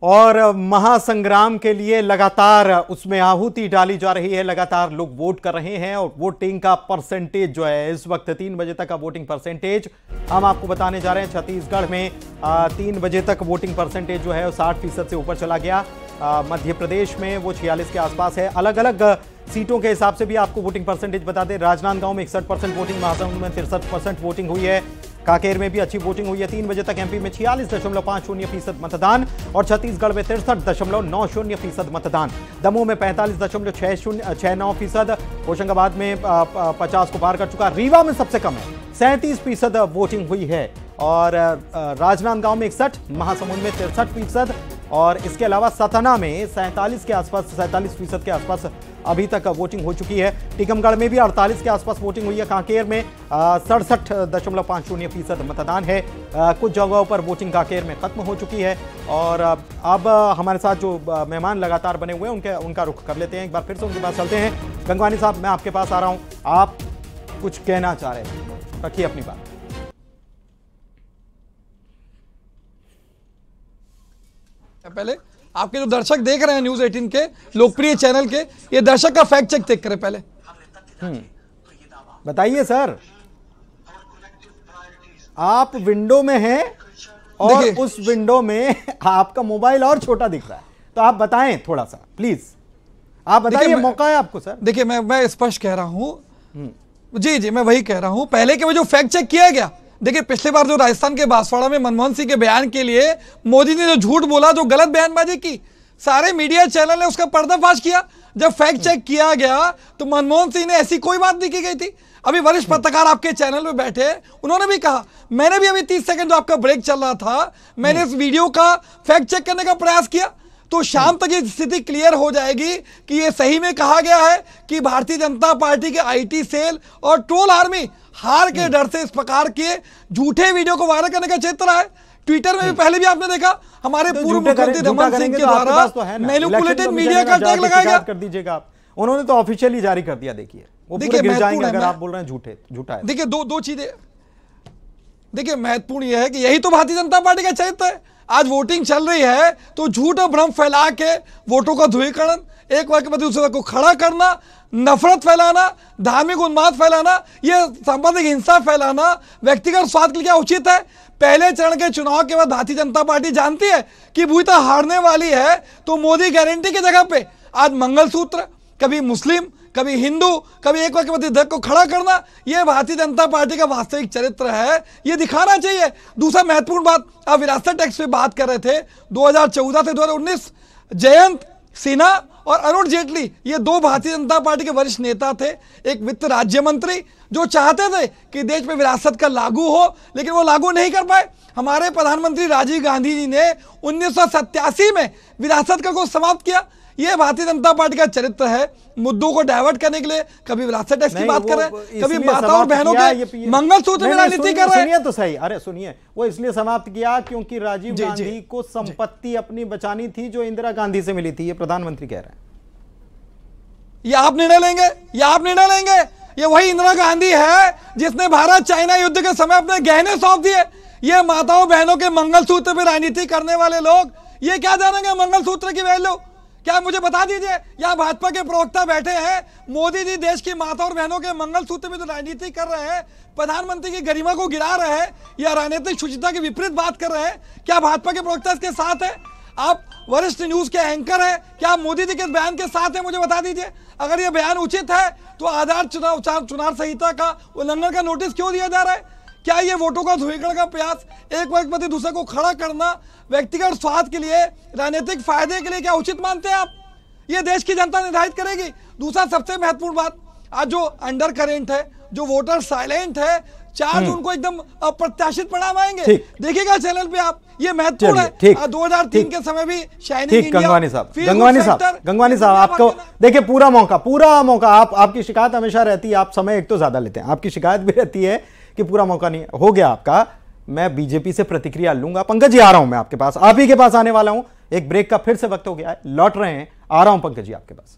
और महासंग्राम के लिए लगातार उसमें आहुति डाली जा रही है। लगातार लोग वोट कर रहे हैं और वोटिंग का परसेंटेज जो है इस वक्त 3 बजे तक का वोटिंग परसेंटेज हम आपको बताने जा रहे हैं। छत्तीसगढ़ में 3 बजे तक वोटिंग परसेंटेज जो है 60% से ऊपर चला गया। मध्य प्रदेश में वो 46 के आसपास है। अलग अलग सीटों के हिसाब से भी आपको वोटिंग परसेंटेज बता दें। राजनांदगांव में 61% वोटिंग, महासमुंद में 63% वोटिंग हुई है। कांकेर में भी अच्छी वोटिंग हुई है। 3 बजे तक एमपी में 46.50% मतदान और छत्तीसगढ़ में 63.90% मतदान। दमोह में 45.69%, होशंगाबाद में 50 को पार कर चुका। रीवा में सबसे कम है, 37% वोटिंग हुई है और राजनांदगांव में 61, महासमुंद में 63% और इसके अलावा सतना में 47 के आसपास, 47% के आसपास अभी तक वोटिंग हो चुकी है। टीकमगढ़ में भी 48 के आसपास वोटिंग हुई है। कांकेर में 67.50% मतदान है। कुछ जगहों पर वोटिंग कांकेर में खत्म हो चुकी है और अब हमारे साथ जो मेहमान लगातार बने हुए हैं उनका रुख कर लेते हैं। एक बार फिर से उनके पास चलते हैं। गंगवानी साहब, मैं आपके पास आ रहा हूं, आप कुछ कहना चाह रहे हैं, रखिए अपनी बात। पहले आपके जो दर्शक देख रहे हैं न्यूज 18 के लोकप्रिय चैनल के, ये दर्शक का फैक्ट चेक चेक करें पहले। बताइए सर, आप विंडो में हैं और उस विंडो में आपका मोबाइल और छोटा दिख रहा है, तो आप बताएं थोड़ा सा प्लीज, आप बताइए, मौका है आपको सर। देखिए मैं स्पष्ट कह रहा हूं, जी मैं वही कह रहा हूं। पहले के वो जो फैक्ट चेक किया गया, देखिए पिछली बार जो राजस्थान के बांसवाड़ा में मनमोहन सिंह के बयान के लिए मोदी ने जो झूठ बोला, जो गलत बयानबाजी की, सारे मीडिया चैनल ने उसका पर्दाफाश किया। जब फैक्ट चेक किया गया तो मनमोहन सिंह ने ऐसी कोई बात नहीं की गई थी। अभी वरिष्ठ पत्रकार आपके चैनल में बैठे, उन्होंने भी कहा, मैंने भी अभी 30 सेकंड जो आपका ब्रेक चल रहा था, मैंने इस वीडियो का फैक्ट चेक करने का प्रयास किया। तो शाम तक ये स्थिति क्लियर हो जाएगी कि ये सही में कहा गया है कि भारतीय जनता पार्टी के आईटी सेल और ट्रोल आर्मी हार के डर से इस प्रकार के झूठे वीडियो को वायरल करने का चेत रहा है। ट्विटर में भी पहले भी आपने देखा, हमारे पूर्व मुख्यमंत्री रमन सिंह के द्वारा मैनिपुलेटेड मीडिया का टैग लगाया गया। कर दीजिएगा आप, उन्होंने तो ऑफिशियली जारी कर दिया। देखिए वो पूरे गिर जाएंगे अगर आप बोल रहे हैं झूठा है। देखिए दो चीजें, देखिए महत्वपूर्ण यह है कि यही तो भारतीय जनता पार्टी का चरित्र है। आज वोटिंग चल रही है तो झूठ और भ्रम फैला के वोटों का ध्रुवीकरण, एक वर्ग के प्रति दूसरे को खड़ा करना, नफरत फैलाना, धार्मिक उन्माद फैलाना, यह सांप्रदायिक हिंसा फैलाना व्यक्तिगत स्वार्थ के लिए क्या उचित है? पहले चरण के चुनाव के बाद भारतीय जनता पार्टी जानती है कि बुरी तरह हारने वाली है, तो मोदी गारंटी की जगह पे आज मंगलसूत्र, कभी मुस्लिम, कभी हिंदू, कभी एक वर्ग के प्रति धर्म को खड़ा करना, यह भारतीय जनता पार्टी का वास्तविक चरित्र है। यह दिखाना चाहिए। दूसरा महत्वपूर्ण बात, आप विरासत टैक्स पे बात कर रहे थे। 2014 से 2019 जयंत सिन्हा और अरुण जेटली, ये दो भारतीय जनता पार्टी के वरिष्ठ नेता थे। एक वित्त राज्य मंत्री जो चाहते थे कि देश में विरासत कर लागू हो, लेकिन वो लागू नहीं कर पाए। हमारे प्रधानमंत्री राजीव गांधी जी ने 1987 में विरासत कर को समाप्त किया। ये भारतीय जनता पार्टी का चरित्र है। मुद्दों को डाइवर्ट करने के लिए कभी विरासत टैक्स की बात कर रहे हैं, कभी माता और बहनों के मंगलसूत्र में राजनीति कर रहे हैं। सुनिए तो सही, अरे सुनिए, वो इसलिए समाप्त किया क्योंकि राजीव गांधी को संपत्ति अपनी बचानी थी जो इंदिरा गांधी से मिली थी। ये प्रधानमंत्री कह रहे हैं। ये आप निर्णय लेंगे, ये आप निर्णय लेंगे। ये वही इंदिरा गांधी है जिसने भारत चाइना युद्ध के समय अपने गहने सौंप दिए। ये माताओं बहनों के मंगलसूत्र पर राजनीति करने वाले लोग ये क्या जानेंगे मंगलसूत्र की वैल्यू? क्या मुझे बता दीजिए, यहाँ भाजपा के प्रवक्ता बैठे हैं, मोदी जी देश की माता और बहनों के मंगलसूत्र में जो राजनीति कर रहे हैं, प्रधानमंत्री की गरिमा को गिरा रहे हैं या राजनीतिक शुचिता के विपरीत बात कर रहे हैं, क्या भाजपा के प्रवक्ता इसके साथ है? आप वरिष्ठ न्यूज के एंकर हैं, क्या आप मोदी जी के बयान के साथ है? मुझे बता दीजिए। अगर यह बयान उचित है तो आधार चुनाव संहिता का उल्लंघन का नोटिस क्यों दिया जा रहा है? क्या ये वोटों का ध्रुवीकरण का प्रयास, एक वर्ग प्रति दूसरे को खड़ा करना, व्यक्तिगत स्वार्थ के लिए, राजनीतिक फायदे के लिए क्या उचित मानते हैं आप? ये देश की जनता निर्धारित करेगी। दूसरा सबसे महत्वपूर्ण बात, आज जो अंडर करेंट है, जो वोटर साइलेंट है, 4 जून को एकदम अप्रत्याशित परिणाम आएंगे। देखिएगा चैनल पे आप, ये महत्वपूर्ण है। 2003 के समय भी शाइनिंग इंडिया। गंगवानी साहब आपको देखिए पूरा मौका आपकी शिकायत हमेशा रहती है, आप समय एक तो ज्यादा लेते हैं, आपकी शिकायत भी रहती है कि पूरा मौका नहीं हो गया आपका। मैं बीजेपी से प्रतिक्रिया लूंगा। पंकज जी आ रहा हूं मैं आपके पास, आप ही के पास आने वाला हूं। एक ब्रेक का फिर से वक्त हो गया है, लौट रहे हैं, आ रहा हूं पंकज जी आपके पास।